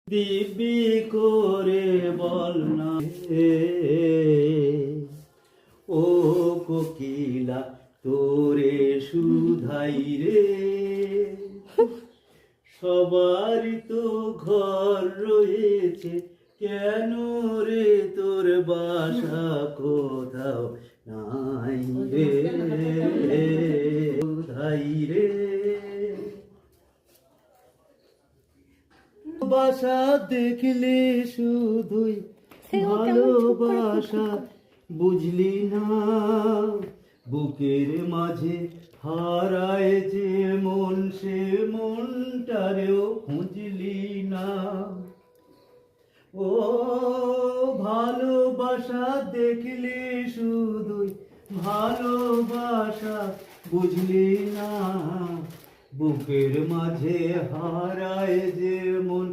দিব্যি করে বল না ও কোকিলা তোরে সুধাই রে, সবারই তো ঘর রয়েছে, কেন রে তোর বাসা কোথাও নাই রে সুধাই রে। বাসা দেখলে শুধুই ভালোবাসা বুঝলি না, বুকের মাঝে হারায় যে মন সে মনটারেও খুঁজলি না। ও ভালোবাসা দেখলে শুধুই ভালোবাসা বুঝলি না, বুকের মাঝে হারায় যে মন